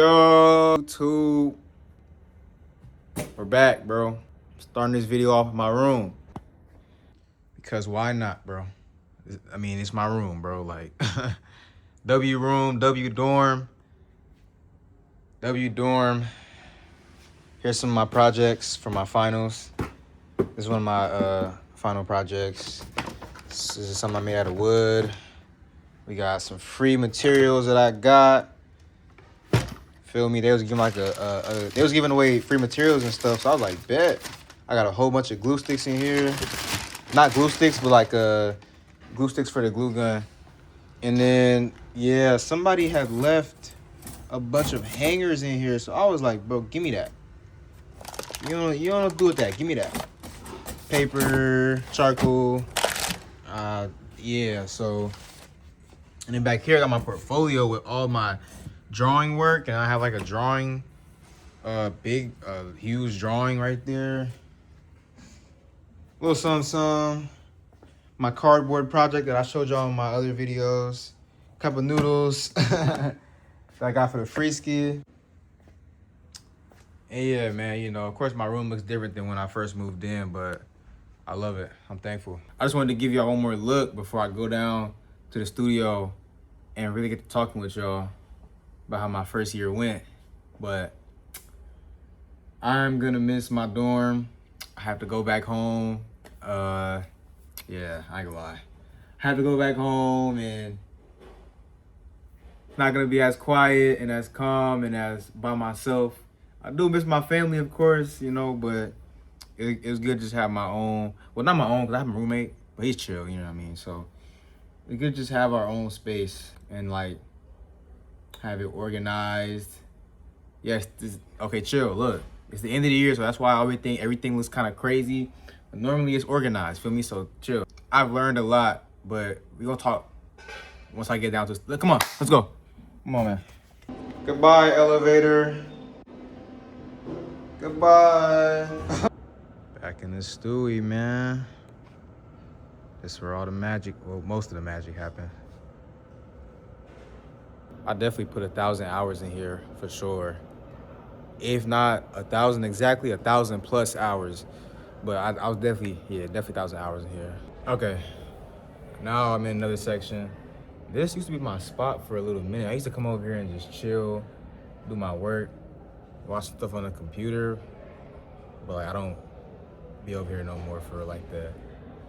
Yo, YouTube. We're back, bro. Starting this video off in my room. Because why not, bro? I mean, it's my room, bro. Like, W room, W dorm. W dorm. Here's some of my projects for my finals. This is one of my final projects. This is something I made out of wood. We got some free materials that I got. Feel me? They was giving like they was giving away free materials and stuff. So I was like, bet. I got a whole bunch of glue sticks in here. Not glue sticks, but like glue sticks for the glue gun. And then yeah, somebody had left a bunch of hangers in here. So I was like, bro, give me that. You don't know what to do with that. Give me that. Paper, charcoal. Yeah, so and then back here I got my portfolio with all my drawing work, and I have like a drawing, huge drawing right there. Little some my cardboard project that I showed y'all in my other videos. Cup of noodles that I got for the free ski. And yeah, man, you know, of course my room looks different than when I first moved in, but I love it. I'm thankful. I just wanted to give y'all one more look before I go down to the studio and really get to talking with y'all about how my first year went. But I'm gonna miss my dorm. I have to go back home. Yeah, I ain't gonna lie. I have to go back home, and it's not gonna be as quiet and as calm and as by myself. I do miss my family, of course, you know, but it was good to just have my own, well, not my own, because I have a roommate, but he's chill, you know what I mean? So it's good to just have our own space and like have it organized. Yes, okay, chill, look. It's the end of the year, so that's why everything looks kind of crazy. But normally it's organized, feel me? So chill. I've learned a lot, but we gonna talk once I get down to this. Come on, let's go. Come on, man. Goodbye, elevator. Goodbye. Back in the stewie, man. This is where all the magic, well, most of the magic happened. I definitely put 1,000 hours in here for sure. If not 1,000 exactly, 1,000 plus hours. But I was definitely 1,000 hours in here. Okay, now I'm in another section. This used to be my spot for a little minute. I used to come over here and just chill, do my work, watch stuff on the computer. But like, I don't be over here no more for like that.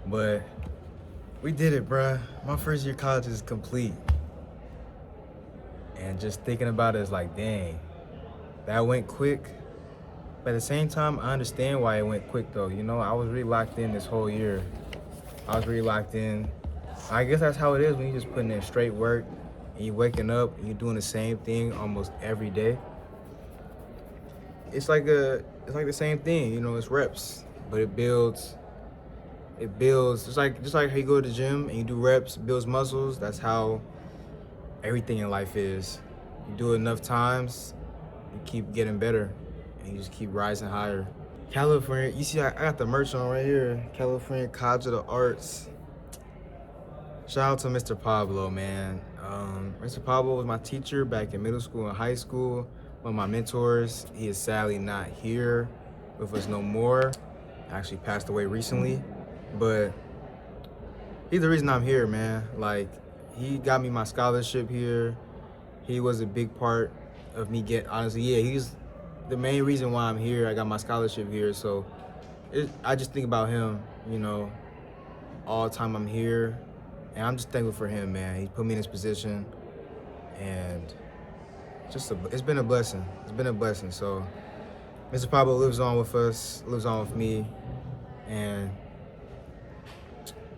But we did it, bruh. My first year of college is complete. And just thinking about it is like, dang, that went quick. But at the same time, I understand why it went quick though. You know, I was really locked in this whole year. I was really locked in. I guess that's how it is when you're just putting in straight work and you're waking up and you're doing the same thing almost every day. It's like the same thing, you know, it's reps, but it builds. Just like how you go to the gym and you do reps, it builds muscles. That's how everything in life is. You do it enough times, you keep getting better, and you just keep rising higher. California, you see, I got the merch on right here. California College of the Arts. Shout out to Mr. Pablo, man. Mr. Pablo was my teacher back in middle school and high school. One of my mentors. He is sadly not here with us no more. Actually passed away recently, but he's the reason I'm here, man. Like, he got me my scholarship here. He was a big part of me he's the main reason why I'm here. I got my scholarship here, so I just think about him, you know, all the time I'm here. And I'm just thankful for him, man. He put me in this position, and it's been a blessing. It's been a blessing. So Mr. Pablo lives on with us, lives on with me, and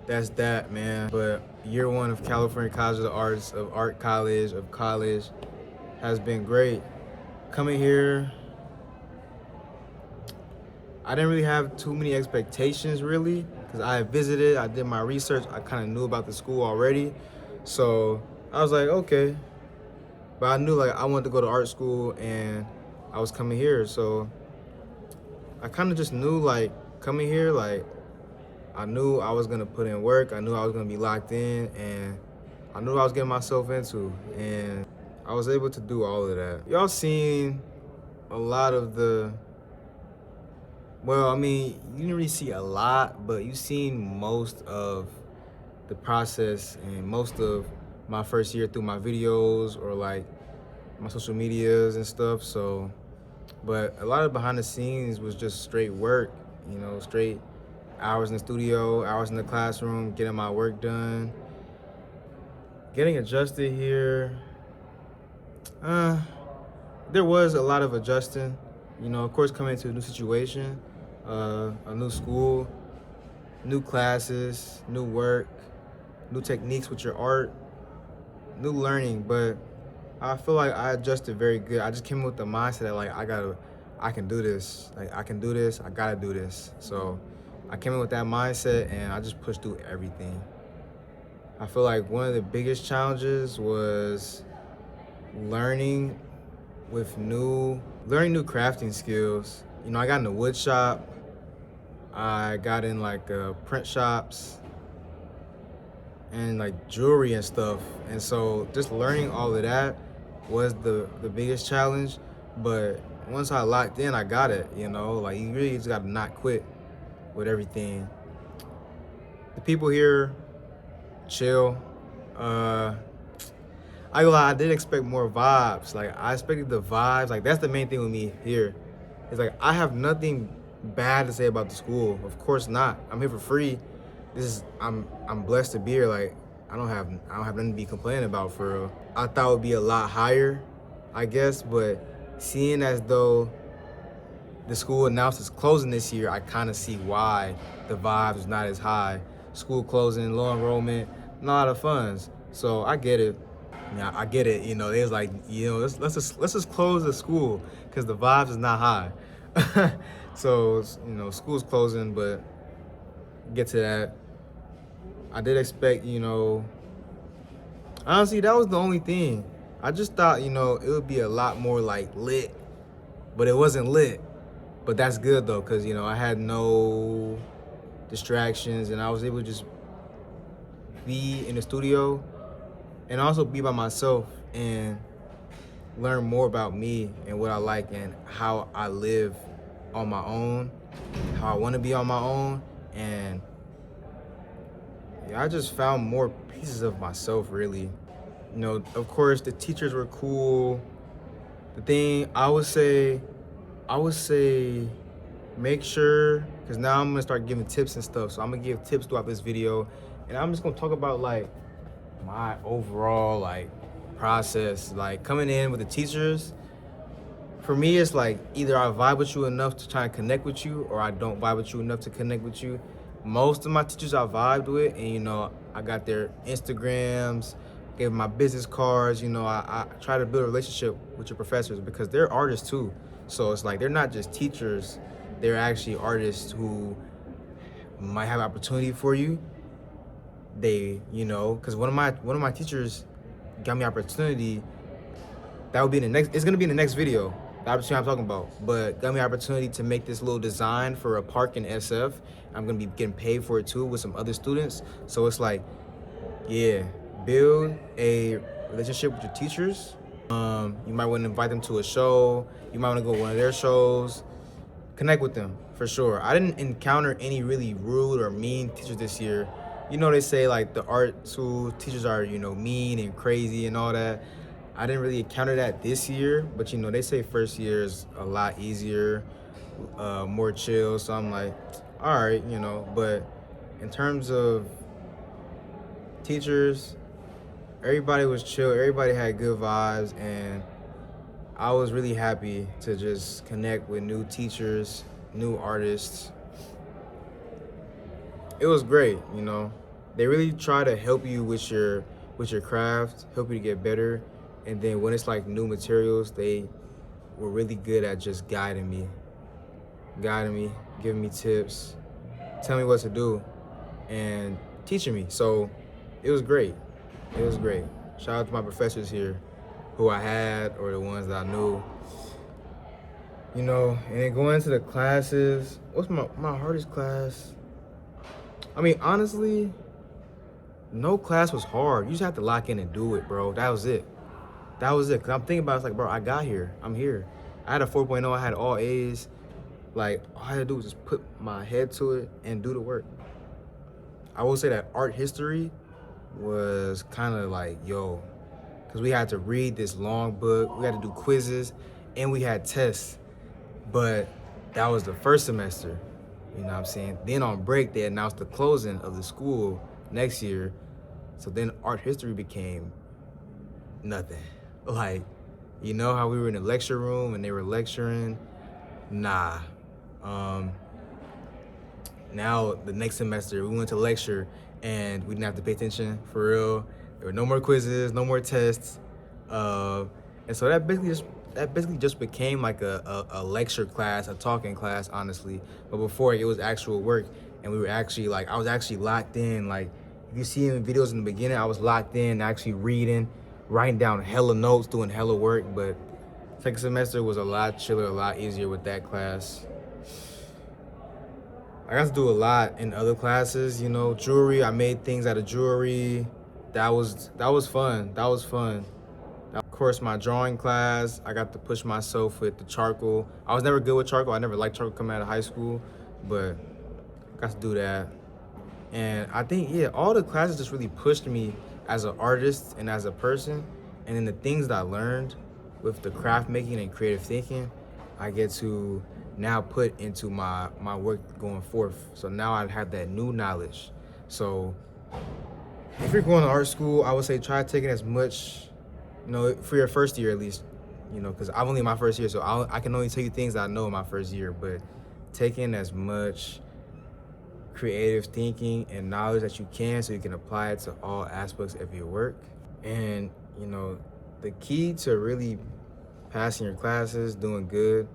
that's that, man. But year one of California College of the Arts, of Art College, of college, has been great. Coming here, I didn't really have too many expectations, really, because I visited, I did my research, I kind of knew about the school already. So I was like, okay. But I knew like I wanted to go to art school and I was coming here. So I kind of just knew like coming here, like I knew I was gonna put in work. I knew I was gonna be locked in, and I knew I was getting myself into. And I was able to do all of that. Y'all seen a lot of well, I mean, you didn't really see a lot, but you seen most of the process and most of my first year through my videos or like my social medias and stuff. So, but a lot of behind the scenes was just straight work, straight hours in the studio, hours in the classroom, getting my work done, getting adjusted here. There was a lot of adjusting, of course, coming into a new situation, a new school, new classes, new work, new techniques with your art, new learning. But I feel like I adjusted very good. I just came with the mindset that like I can do this. Like I can do this. I gotta do this. So I came in with that mindset and I just pushed through everything. I feel like one of the biggest challenges was learning new crafting skills. I got in the wood shop. I got in like print shops and like jewelry and stuff. And so just learning all of that was the biggest challenge. But once I locked in, I got it, like you really just gotta not quit with everything. The people here, chill. I did expect more vibes. Like I expected the vibes. Like that's the main thing with me here. It's like I have nothing bad to say about the school. Of course not. I'm here for free. I'm blessed to be here. Like I don't have nothing to be complaining about for real. I thought it would be a lot higher, I guess, but seeing as though the school announced it's closing this year, I kind of see why the vibe is not as high. School closing, low enrollment, not a lot of funds. So I get it. Yeah, I get it. They was like, let's just close the school because the vibes is not high. So school's closing, but get to that. I did expect, honestly, that was the only thing. I just thought, it would be a lot more like lit, but it wasn't lit. But that's good though, because I had no distractions and I was able to just be in the studio and also be by myself and learn more about me and what I like and how I live on my own, how I want to be on my own. And I just found more pieces of myself, really. Of course, the teachers were cool. The thing I would say, make sure, because now I'm gonna start giving tips and stuff. So I'm gonna give tips throughout this video, and I'm just gonna talk about like my overall like process, like coming in with the teachers. For me, it's like either I vibe with you enough to try and connect with you, or I don't vibe with you enough to connect with you. Most of my teachers I vibed with, and I got their Instagrams, gave them my business cards. I try to build a relationship with your professors because they're artists too. So it's like they're not just teachers; they're actually artists who might have opportunity for you. They, because one of my teachers got me opportunity. That would be in the next. It's gonna be in the next video. The opportunity I'm talking about, but got me opportunity to make this little design for a park in SF. I'm gonna be getting paid for it too with some other students. So it's like, yeah, build a relationship with your teachers. You might want to invite them to a show. You might want to go to one of their shows. Connect with them for sure. I didn't encounter any really rude or mean teachers this year. They say like the art school teachers are, mean and crazy and all that. I didn't really encounter that this year, but they say first year is a lot easier, more chill. So I'm like, all right, but in terms of teachers, everybody was chill. Everybody had good vibes, and I was really happy to just connect with new teachers, new artists. It was great, They really try to help you with your craft, help you to get better. And then when it's like new materials, they were really good at just guiding me, giving me tips, telling me what to do, and teaching me. So it was great. Shout out to my professors here who I had or the ones that I knew. And then going into the classes, what's my hardest class? I mean, honestly, no class was hard. You just have to lock in and do it, bro. That was it. That was it. Cause I'm thinking about it, it's like, bro, I got here. I'm here. I had a 4.0. I had all A's. Like, all I had to do was just put my head to it and do the work. I will say that art history was kind of like, yo, because we had to read this long book, we had to do quizzes, and we had tests. But that was the first semester, you know what I'm saying? Then on break, they announced the closing of the school next year. So then art history became nothing. Like, you know how we were in the lecture room and they were lecturing? Nah. Now the next semester we went to lecture and we didn't have to pay attention for real. There were no more quizzes, no more tests, and so that basically just became like a lecture class, a talking class, honestly. But before it was actual work, and we were actually like I was actually locked in. Like if you see in videos in the beginning, I was locked in, actually reading, writing down hella notes, doing hella work. But second semester was a lot chiller, a lot easier with that class. I got to do a lot in other classes, you know, jewelry. I made things out of jewelry. That was fun. That was fun. Of course, my drawing class, I got to push myself with the charcoal. I was never good with charcoal. I never liked charcoal coming out of high school, but I got to do that. And I think, yeah, all the classes just really pushed me as an artist and as a person. And then the things that I learned with the craft making and creative thinking, I get to now put into my work going forth. So now I have that new knowledge. So if you're going to art school, I would say try taking as much, you know, for your first year at least, you know, because I'm only in my first year, so I can only tell you things that I know in my first year, but taking as much creative thinking and knowledge that you can so you can apply it to all aspects of your work. And, you know, the key to really passing your classes, doing good,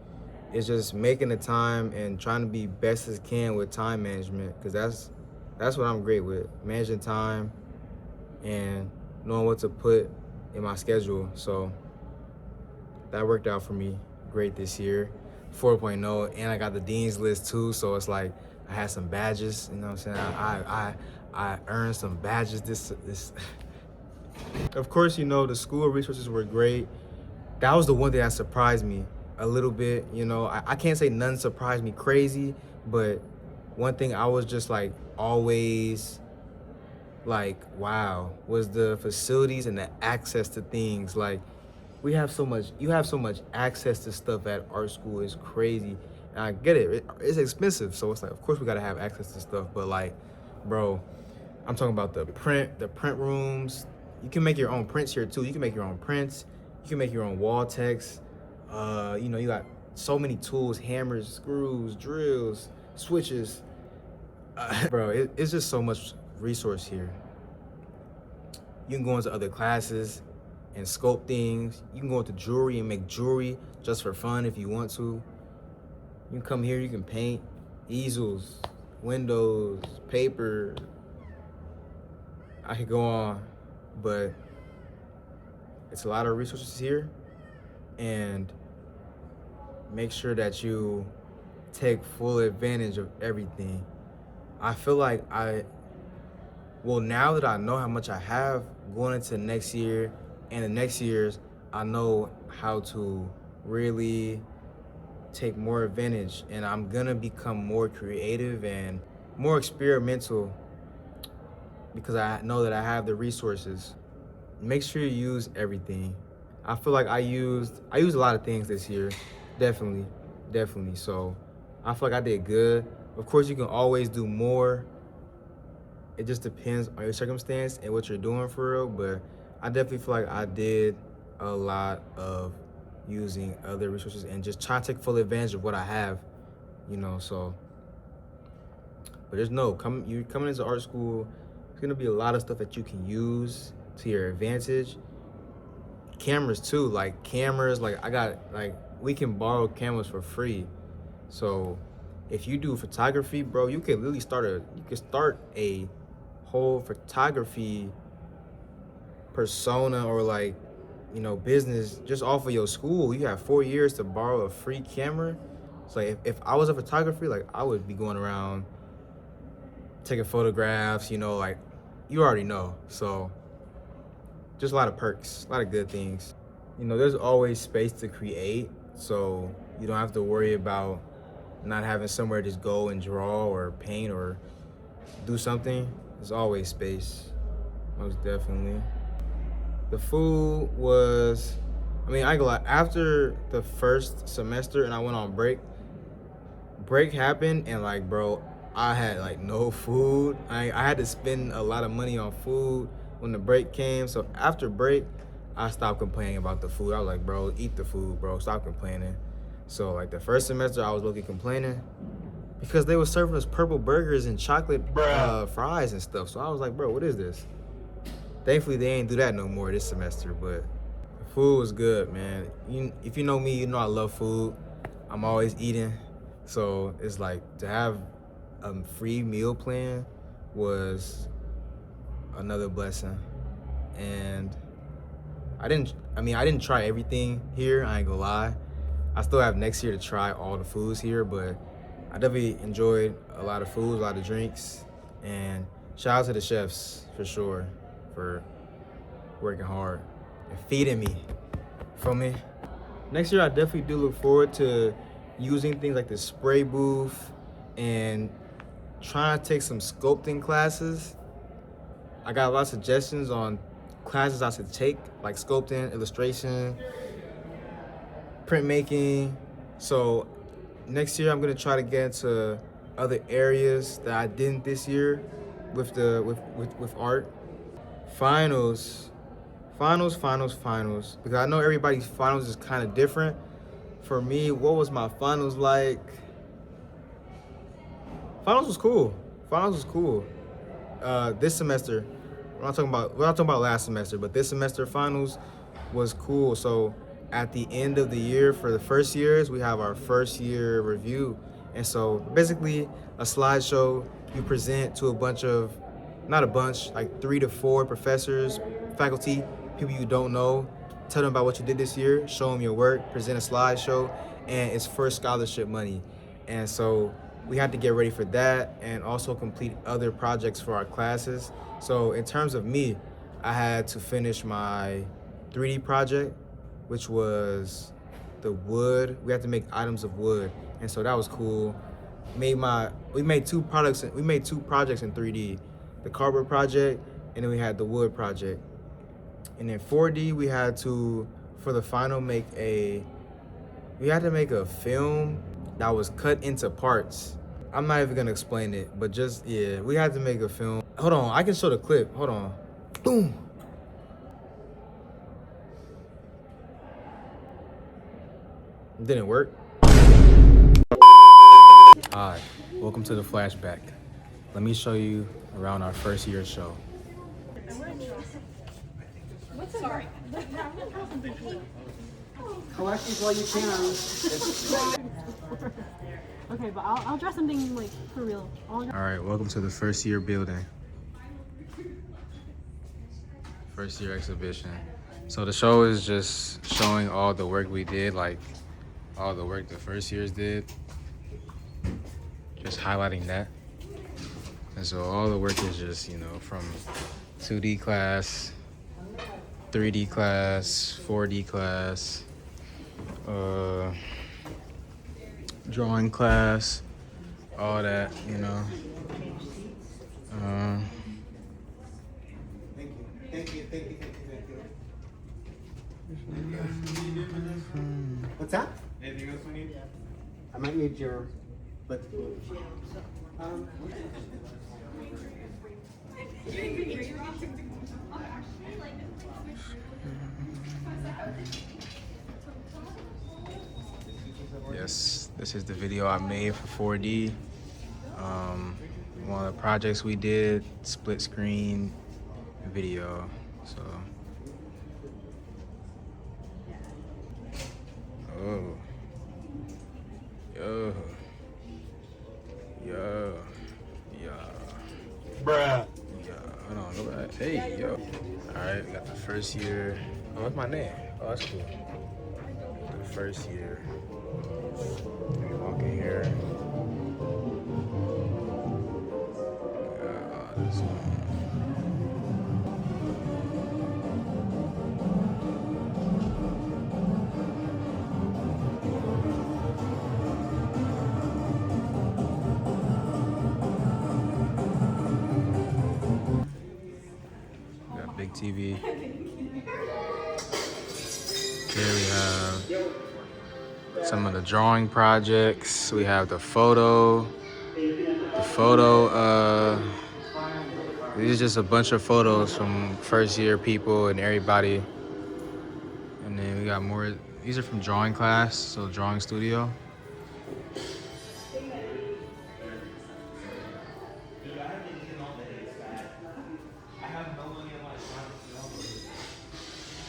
is just making the time and trying to be best as can with time management, because that's what I'm great with, managing time and knowing what to put in my schedule. So that worked out for me great this year. 4.0, and I got the dean's list too, so it's like I had some badges, you know what I'm saying? I earned some badges this Of course, you know, the school resources were great. That was the one thing that surprised me a little bit, you know. I can't say none surprised me crazy, but one thing I was just like always like, wow, was the facilities and the access to things. Like you have so much access to stuff at art school. Is crazy. And I get it. It's expensive, so it's like, of course we gotta have access to stuff. But like, bro, I'm talking about the print rooms. You can make your own prints here too. You can make your own prints. You can make your own wall text. You know, you got so many tools: hammers, screws, drills, switches. Bro, it's just so much resource here. You can go into other classes and sculpt things. You can go into jewelry and make jewelry just for fun if you want to. You can come here, you can paint, easels, windows, paper. I could go on, but it's a lot of resources here, and make sure that you take full advantage of everything. I feel like now that I know how much I have going into next year and the next years, I know how to really take more advantage, and I'm gonna become more creative and more experimental because I know that I have the resources. Make sure you use everything. I feel like I used a lot of things this year, definitely. So I feel like I did good. Of course, you can always do more. It just depends on your circumstance and what you're doing for real, but I definitely feel like I did a lot of using other resources and just trying to take full advantage of what I have, you know. So, but you're coming into art school, there's gonna be a lot of stuff that you can use to your advantage. Cameras too, like we can borrow cameras for free. So if you do photography, bro, you can literally start a whole photography persona, or like, you know, business just off of your school. You have 4 years to borrow a free camera. So if I was a photographer, like I would be going around taking photographs, you know, like you already know. So just a lot of perks, a lot of good things. you know, there's always space to create, so you don't have to worry about not having somewhere to just go and draw or paint or do something. There's always space, most definitely. The food was, I mean, I ain't gonna lie, after the first semester and I went on break happened and like, bro, I had like no food. I had to spend a lot of money on food when the break came. So after break, I stopped complaining about the food. I was like, bro, eat the food, bro. Stop complaining. So like the first semester, I was looking complaining because they were serving us purple burgers and chocolate fries and stuff. So I was like, bro, what is this? Thankfully, they ain't do that no more this semester, but the food was good, man. If you know me, you know I love food. I'm always eating. So it's like to have a free meal plan was another blessing. And I didn't try everything here, I ain't gonna lie. I still have next year to try all the foods here, but I definitely enjoyed a lot of foods, a lot of drinks, and shout out to the chefs for sure for working hard and feeding me. Feel me? Next year, I definitely do look forward to using things like the spray booth and trying to take some sculpting classes. I got a lot of suggestions on classes I should take, like sculpting, illustration, printmaking. So next year, I'm gonna try to get into other areas that I didn't this year with art. Finals. Because I know everybody's finals is kind of different. For me, what was my finals like? Finals was cool. This semester, we're not talking about last semester, but this semester finals was cool. So at the end of the year for the first years, we have our first year review. And so basically a slideshow you present to like 3 to 4 professors, faculty, people you don't know, tell them about what you did this year, show them your work, present a slideshow, and it's for scholarship money. And so we had to get ready for that and also complete other projects for our classes. So in terms of me, I had to finish my 3D project, which was the wood. We had to make items of wood. And so that was cool. We made two projects in 3D, the cardboard project, and then we had the wood project. And in 4D, we had to, for the final, make a film that was cut into parts. I'm not even gonna explain it, but just, yeah, we had to make a film. Hold on, I can show the clip, hold on. Boom. Didn't work. Hi, welcome to the flashback. Let me show you around our first year show. Sorry. Collect these while you can. Okay, but I'll draw something like for real. All right, welcome to the first year building. First year exhibition. So the show is just showing all the work we did, like all the work the first years did. Just highlighting that. And so all the work is just, from 2D class, 3D class, 4D class, drawing class, all that, Thank you. What's that? Anything else we need? I might need your, but. Yes, this is the video I made for 4D. One of the projects we did, split screen video. So, Bruh. Hold on, go back. Hey, yo. All right, we got the first year. Oh, that's my name. Oh, that's cool. The first year. Walk in here. This one. TV. Here we have some of the drawing projects. We have the photo. These are just a bunch of photos from first year people and everybody. And then we got more. These are from drawing class, so drawing studio.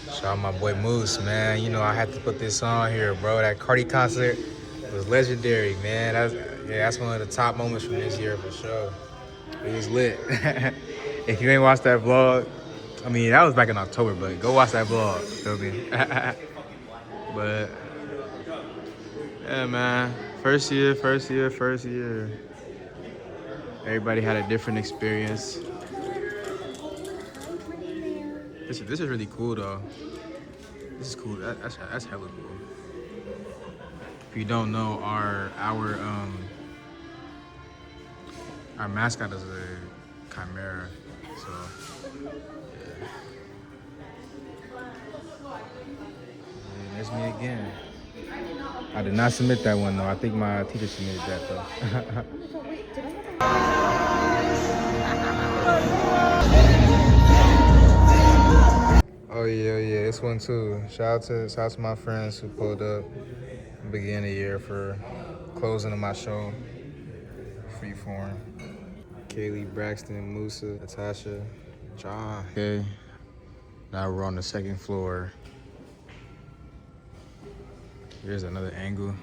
Shout out my boy Moose, man. You know I had to put this on here, bro. That Cardi concert was legendary, man. That's one of the top moments from this year for sure. It was lit. If you ain't watched that vlog, I mean that was back in October, but go watch that vlog. Feel me? But yeah, man. First year. Everybody had a different experience. This is really cool though. This is cool. That's hella cool. If you don't know, our mascot is a chimera. So yeah. There's me again. I did not submit that one though. I think my teacher submitted that though. Oh yeah, this one too. Shout out to my friends who pulled up beginning of the year for closing of my show. Freeform. Kaylee, Braxton, Musa, Natasha, John. Okay, now we're on the second floor. Here's another angle,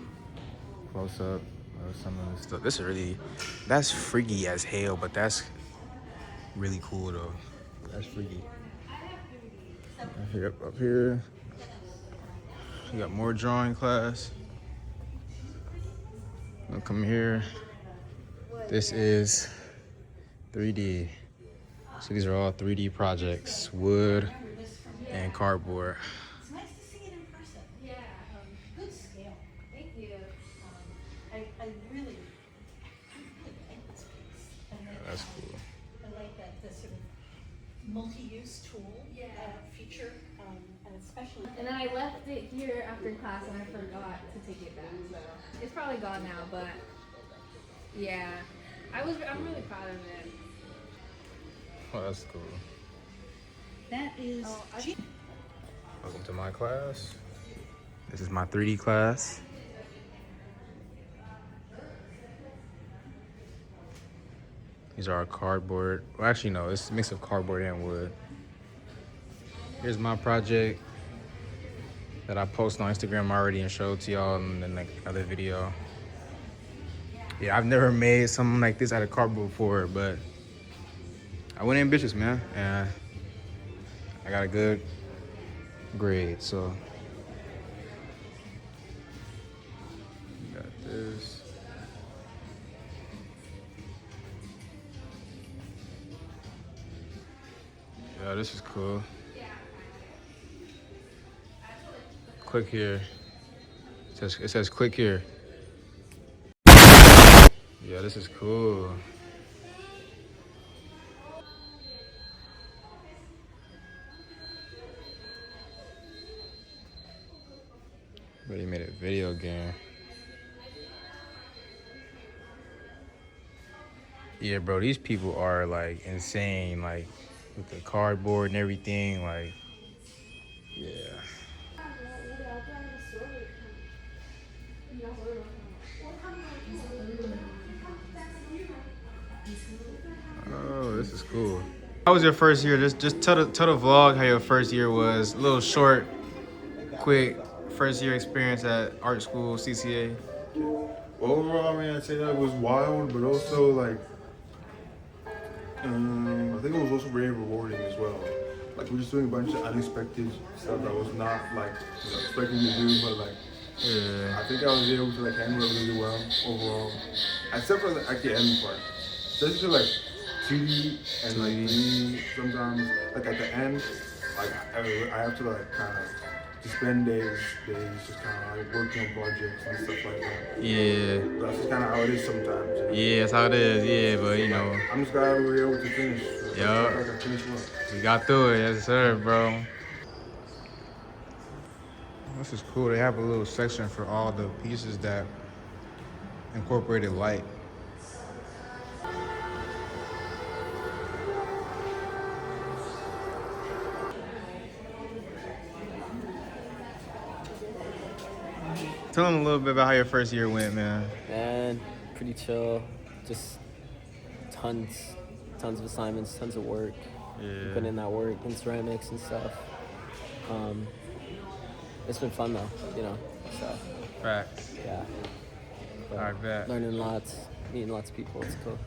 close up of some of the stuff. This is that's freaky as hell, but that's really cool though. That's freaky. Up here, you got more drawing class. I'll come here. This is 3D. So these are all 3D projects, wood and cardboard. It's nice to see it in person. Yeah. Good scale. Thank you. I really like this piece. That's cool. I like that the sort of multi-use tool feature, and especially. And then I left it here after class and I forgot to take it back. So it's probably gone now, but yeah, I'm really proud of it. Oh, that's cool. That is. Welcome to my class. This is my 3D class. These are our cardboard. Well, actually, no, it's a mix of cardboard and wood. Here's my project that I posted on Instagram already and showed to y'all in the other video. Yeah, I've never made something like this out of cardboard before, but I went ambitious, man, and I got a good grade, so. Got this. Yeah, this is cool. Click here. It says click here. Yeah, this is cool. But he made a video game. Yeah, bro, these people are like insane, like with the cardboard and everything, like, yeah. Oh, this is cool. How was your first year? Just tell the vlog how your first year was. A little short, quick first year experience at art school, CCA. Overall, I mean, I'd say that it was wild, but also like, I think it was also very rewarding as well. Like we're just doing a bunch of unexpected stuff that I was not like expecting to do, but like, Yeah. I think I was able to like handle it really well overall, except for like the end part. Especially like 2D and like 3D sometimes. Like at the end, like I have to like kind of to spend days just kind of like working on projects and stuff like that. Yeah. That's just kind of how it is sometimes. Yeah, that's how it is. Yeah, but you know, I'm just glad we were able to finish. Yup. I can finish well. we got through it. Yes, sir, bro. This is cool. They have a little section for all the pieces that incorporated light. Tell them a little bit about how your first year went, man. And pretty chill. Just tons of assignments, tons of work. Yeah. Putting in that work in ceramics and stuff. It's been fun though, you know. So Facts. yeah. But I bet. learning lots, meeting lots of people. It's cool.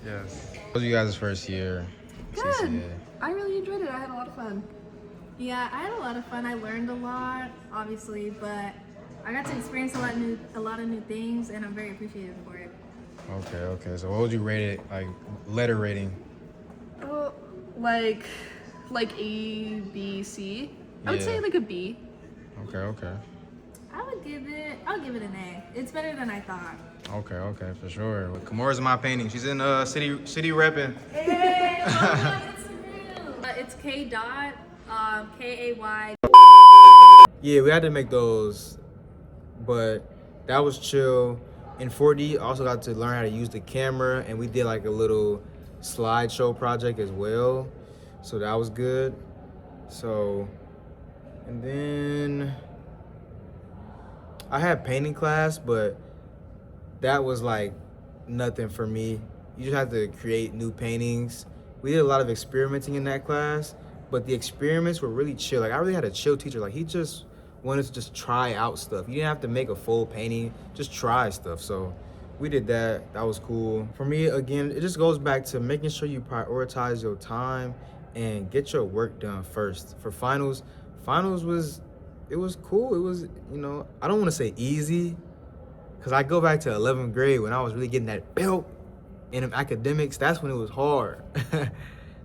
Yes. How was you guys' first year? Good. CCA? I really enjoyed it. I had a lot of fun. Yeah, I had a lot of fun. I learned a lot, obviously, but I got to experience a lot of new things, and I'm very appreciative for it. Okay. So what would you rate it, like letter rating? Oh, like A, B, C. I would Yeah. say like a B. Okay. I'll give it an A. It's better than I thought. Okay, for sure. Well, Kimura's in my painting. She's in city repping. Hey, it's real. It's K dot, K-A-Y. Yeah, we had to make those, but that was chill. In 4D, I also got to learn how to use the camera, and we did like a little slideshow project as well. So that was good. So, and then I had painting class, but that was like nothing for me. You just have to create new paintings. We did a lot of experimenting in that class, but the experiments were really chill. Like I really had a chill teacher. Like he just wanted to just try out stuff. You didn't have to make a full painting, just try stuff. So we did that. That was cool. For me, again, it just goes back to making sure you prioritize your time and get your work done first. For finals was cool. It was, you know, I don't want to say easy, because I go back to 11th grade when I was really getting that belt in academics. That's when it was hard.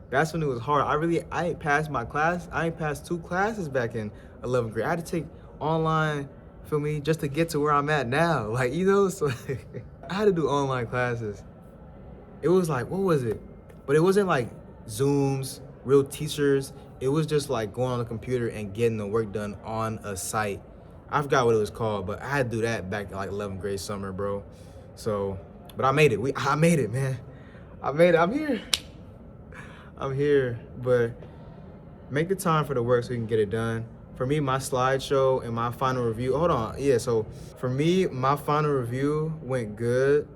That's when it was hard. I ain't passed my class. I ain't passed 2 classes back in 11th grade. I had to take online, feel me, just to get to where I'm at now. Like, you know, so I had to do online classes. It was like, what was it? But it wasn't like Zooms, real teachers. It was just like going on the computer and getting the work done on a site. I forgot what it was called, but I had to do that back in like 11th grade summer, bro. So, but I made it. I made it, man. I made it. I'm here. But make the time for the work so you can get it done. For me, my slideshow and my final review, hold on. Yeah, so for me, my final review went good.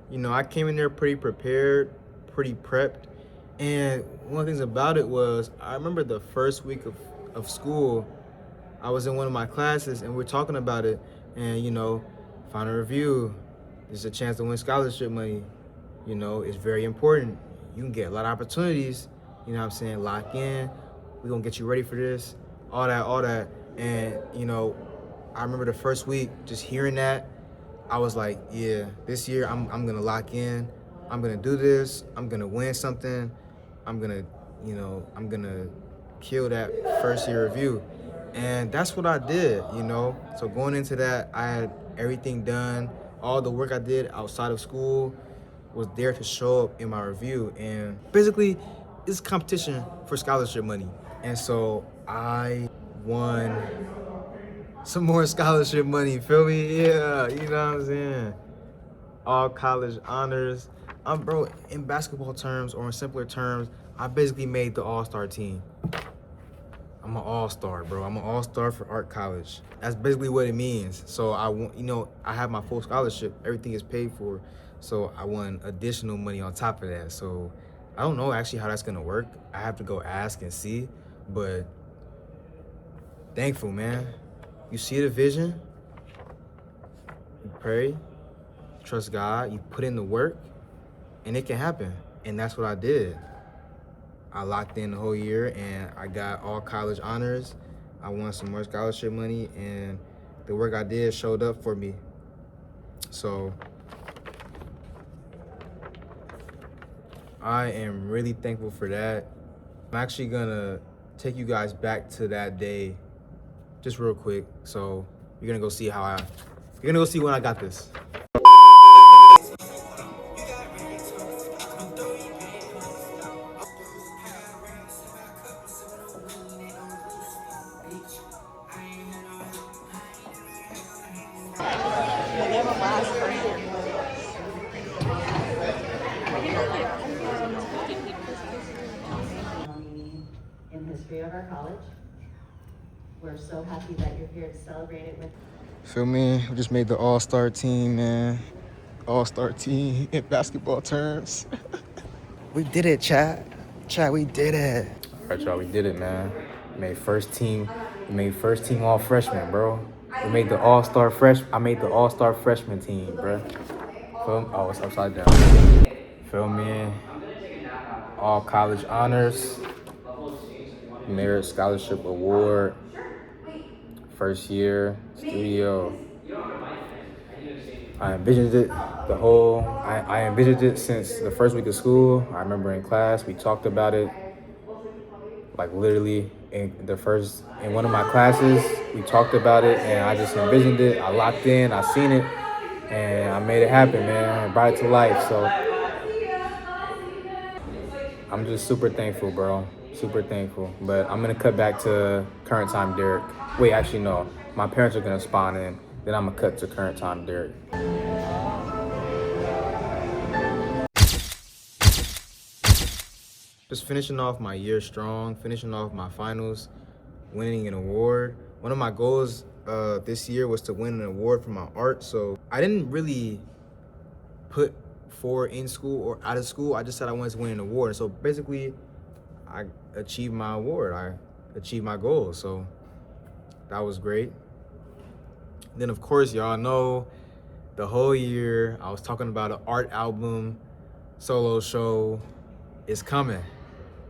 You know, I came in there pretty prepared, pretty prepped. And one of the things about it was, I remember the first week of school, I was in one of my classes and we're talking about it, and you know, final review, there's a chance to win scholarship money. You know, it's very important. You can get a lot of opportunities, you know what I'm saying, lock in, we're gonna get you ready for this, all that. And you know, I remember the first week just hearing that, I was like, yeah, this year I'm gonna lock in, I'm gonna do this, I'm gonna win something, I'm gonna kill that first year review. And that's what I did, you know? So going into that, I had everything done. All the work I did outside of school was there to show up in my review. And basically, it's competition for scholarship money. And so I won some more scholarship money, feel me? Yeah, you know what I'm saying? All college honors. Bro, in basketball terms, or in simpler terms, I basically made the all-star team. I'm an all-star, bro. I'm an all-star for art college. That's basically what it means. So I have my full scholarship. Everything is paid for. So I won additional money on top of that. So I don't know actually how that's gonna work. I have to go ask and see, but thankful, man. You see the vision, you pray, trust God, you put in the work, and it can happen. And that's what I did. I locked in the whole year and I got all college honors. I won some more scholarship money, and the work I did showed up for me. So I am really thankful for that. I'm actually gonna take you guys back to that day just real quick. So you're gonna go see you're gonna go see when I got this. In the history of our college. We're so happy that you're here to celebrate it with. Feel me? We just made the all-star team, man. All-star team in basketball terms. We did it, chat. Chat, we did it. All right, y'all, we did it, man. We made first team all freshmen, bro. We made the all-star I made the all-star freshman team, bro. Feel me? Oh, it's upside down. Feel me? All college honors. Merit Scholarship Award. First year studio. I envisioned it I envisioned it since the first week of school. I remember in class we talked about it, like literally in one of my classes we talked about it, and I just envisioned it. I locked in, I seen it, and I made it happen, man. I brought it to life. So I'm just super thankful, bro. Super thankful. But I'm gonna cut back to current time Derek. Wait, actually no. My parents are gonna spawn in. Then I'm gonna cut to current time Derek. Just finishing off my year strong, finishing off my finals, winning an award. One of my goals this year was to win an award for my art. So I didn't really put for in school or out of school. I just said I wanted to win an award. So basically, I achieved my award. I achieved my goal. So that was great. Then of course, y'all know the whole year I was talking about an art album, solo show is coming.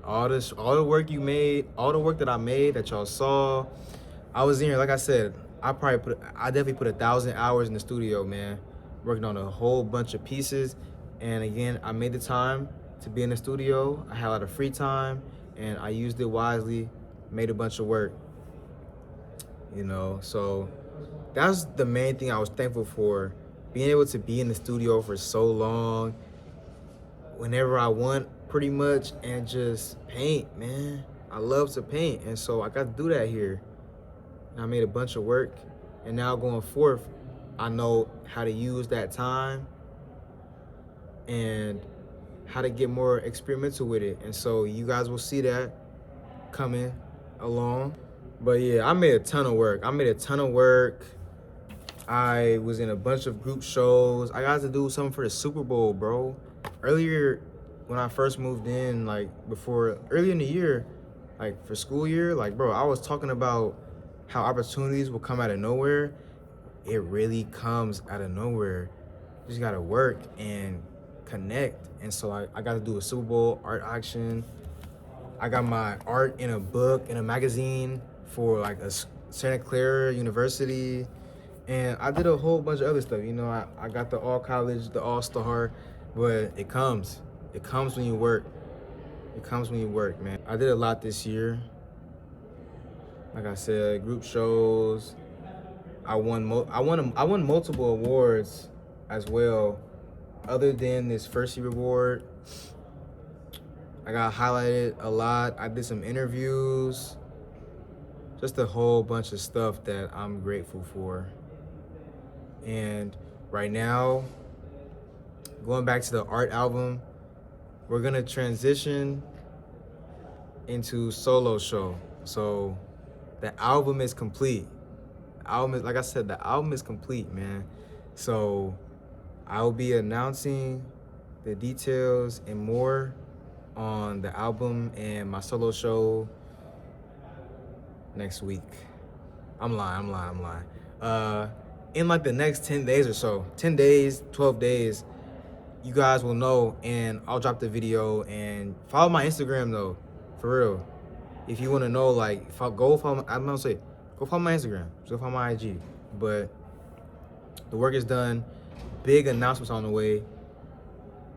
All the work you made, all the work that I made that y'all saw, I was in here. Like I said, I definitely put 1,000 hours in the studio, man, working on a whole bunch of pieces. And again, I made the time to be in the studio. I had a lot of free time and I used it wisely, made a bunch of work, you know? So that's the main thing I was thankful for, being able to be in the studio for so long, whenever I want pretty much, and just paint, man. I love to paint, and so I got to do that here. And I made a bunch of work, and now going forth, I know how to use that time and how to get more experimental with it. And so you guys will see that coming along. But yeah, I made a ton of work. I was in a bunch of group shows. I got to do something for the Super Bowl, bro. Earlier, when I first moved in, early in the year, like for school year, like, bro, I was talking about how opportunities will come out of nowhere. It really comes out of nowhere. You just gotta work and connect. And so I got to do a Super Bowl art auction. I got my art in a book, in a magazine for like a Santa Clara University. And I did a whole bunch of other stuff. You know, I got the all college, the all-star, but it comes when you work. It comes when you work, man. I did a lot this year. Like I said, group shows. I won multiple awards as well. Other than this first year award, I got highlighted a lot. I did some interviews. Just a whole bunch of stuff that I'm grateful for. And right now, going back to the art album, we're gonna transition into solo show. So the album is complete. Like I said, the album is complete, man. So I'll be announcing the details and more on the album and my solo show next week. I'm lying. In like the next 10 days or so, 10 days, 12 days, you guys will know, and I'll drop the video. And follow my Instagram though, for real. If you want to know, like, go follow my Instagram, go follow my IG. But the work is done. Big announcements on the way.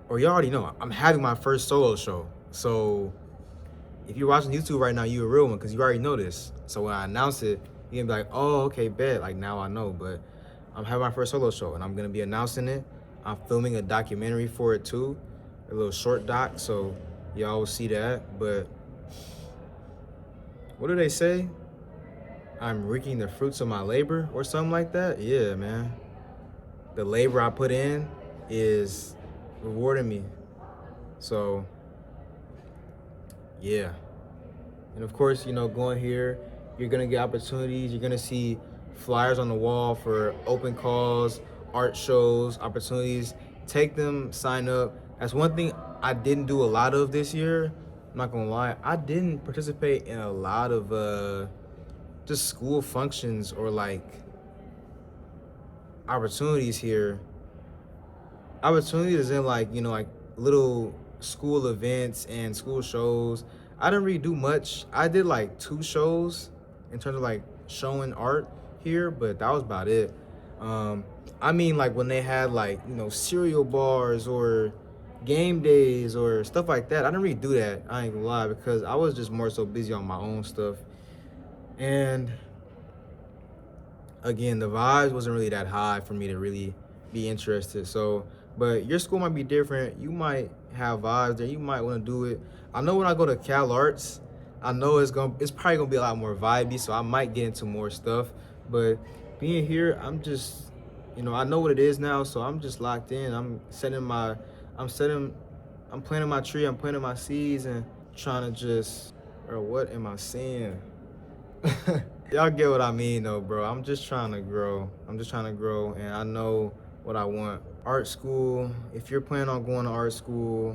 Or you already know, I'm having my first solo show. So if you're watching YouTube right now, you're a real one, because you already know this. So when I announce it, you can be like, oh, okay, bet. Like now I know. But I'm having my first solo show and I'm gonna be announcing it. I'm filming a documentary for it too, a little short doc. So y'all will see that. But what do they say? I'm reaping the fruits of my labor or something like that. Yeah, man. The labor I put in is rewarding me. So, yeah. And of course, you know, going here, you're gonna get opportunities. You're gonna see flyers on the wall for open calls, art shows, opportunities. Take them, sign up. That's one thing I didn't do a lot of this year. I'm not gonna lie. I didn't participate in a lot of just school functions or like opportunities here. Opportunities in like, you know, like little school events and school shows. I didn't really do much. I did like 2 shows in terms of like showing art here, but that was about it. I mean, like when they had like, you know, cereal bars or game days or stuff like that, I didn't really do that. I ain't gonna lie, because I was just more so busy on my own stuff. And again, the vibes wasn't really that high for me to really be interested. So, but your school might be different. You might have vibes there. You might want to do it. I know when I go to Cal Arts, I know it's probably gonna be a lot more vibey. So I might get into more stuff. But being here, I'm just, you know, I know what it is now. So I'm just locked in. I'm planting my tree. I'm planting my seeds and trying to just, or what am I saying? Y'all get what I mean though, bro. I'm just trying to grow. And I know what I want. Art school, if you're planning on going to art school,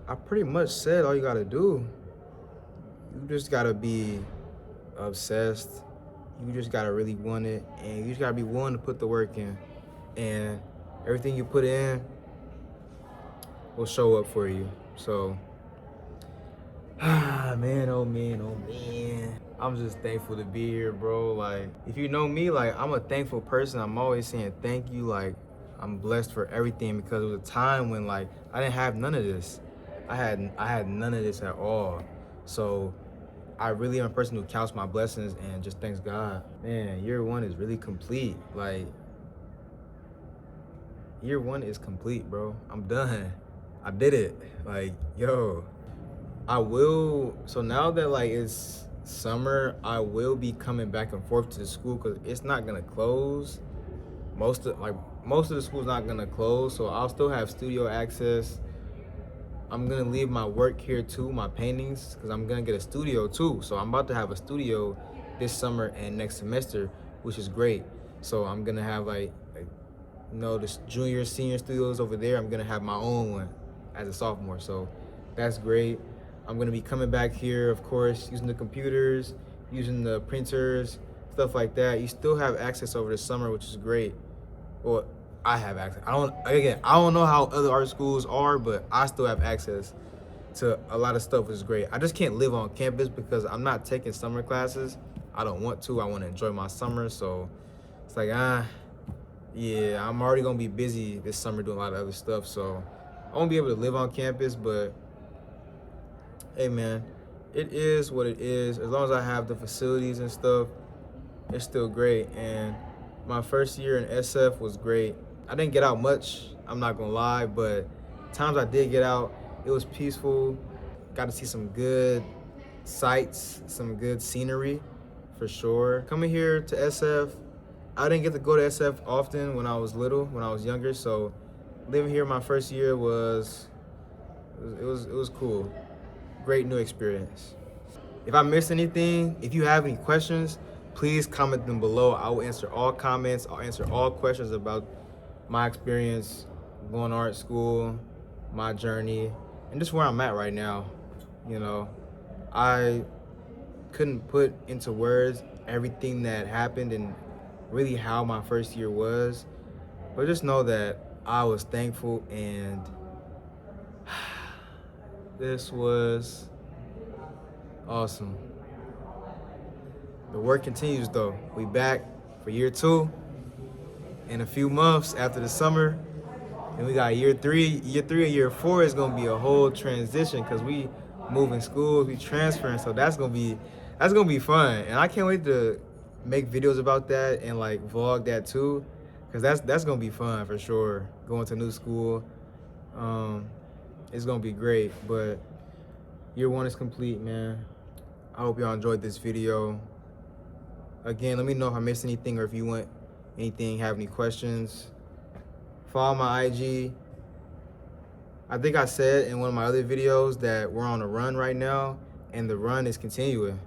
I pretty much said all you gotta do. You just gotta be obsessed. You just gotta really want it, and you just gotta be willing to put the work in. And everything you put in will show up for you. So, man, oh man. I'm just thankful to be here, bro. Like, if you know me, like, I'm a thankful person. I'm always saying thank you. Like, I'm blessed for everything, because it was a time when, like, I didn't have none of this. I had none of this at all. So I really am a person who counts my blessings and just thanks God. Man, year 1 is really complete. Like, year 1 is complete, bro. I'm done. I did it. Like, yo, so now that like it's summer, I will be coming back and forth to the school because it's not gonna close. Most of the school's not gonna close, so I'll still have studio access. I'm gonna leave my work here too, my paintings, because I'm gonna get a studio too. So I'm about to have a studio this summer and next semester, which is great. So I'm gonna have like you know, the junior, senior studios over there. I'm gonna have my own one as a sophomore, so that's great. I'm gonna be coming back here, of course, using the computers, using the printers, stuff like that. You still have access over the summer, which is great. Well, I have access. I don't know how other art schools are, but I still have access to a lot of stuff, which is great. I just can't live on campus because I'm not taking summer classes. I don't want to. I want to enjoy my summer, so it's like, yeah, I'm already gonna be busy this summer doing a lot of other stuff, so I won't be able to live on campus, but hey man, it is what it is. As long as I have the facilities and stuff, it's still great. And my first year in SF was great. I didn't get out much, I'm not gonna lie, but times I did get out, it was peaceful. Got to see some good sights, some good scenery, for sure. Coming here to SF, I didn't get to go to SF often when I was little, when I was younger, so living here my first year was cool. Great new experience. If I missed anything, if you have any questions, please comment them below. I will answer all comments. I'll answer all questions about my experience going to art school, my journey, and just where I'm at right now. You know, I couldn't put into words everything that happened and really how my first year was, but just know that I was thankful, and this was awesome. The work continues though. We back for year 2 in a few months after the summer. And we got year 3. Year 3 and year 4 is gonna be a whole transition because we moving schools, we transferring. So that's gonna be That's gonna be fun, and I can't wait to make videos about that and like vlog that too, cause that's gonna be fun for sure. Going to new school, it's gonna be great. But year 1 is complete, man. I hope y'all enjoyed this video. Again, let me know if I missed anything or if you want anything, have any questions. Follow my IG. I think I said in one of my other videos that we're on a run right now, and the run is continuing.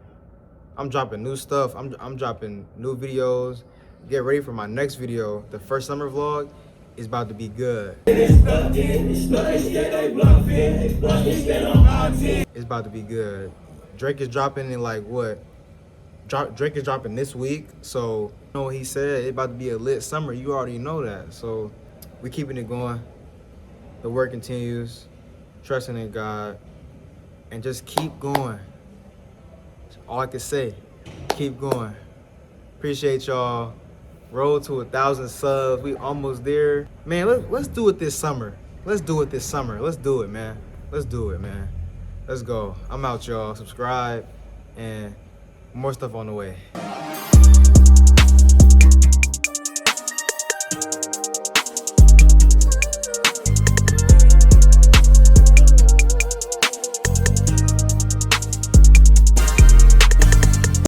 I'm dropping new stuff. I'm dropping new videos. Get ready for my next video. The first summer vlog is about to be good. It's about to be good. Drake is dropping in like what? Drake is dropping this week. So you know what he said? It's about to be a lit summer. You already know that. So we keeping it going. The work continues. Trusting in God. And just keep going. That's all I can say. Keep going. Appreciate y'all. Road to 1,000 subs. We almost there. Man, let's do it this summer. Let's do it this summer. Let's do it, man. Let's do it, man. Let's go. I'm out, y'all. Subscribe and more stuff on the way.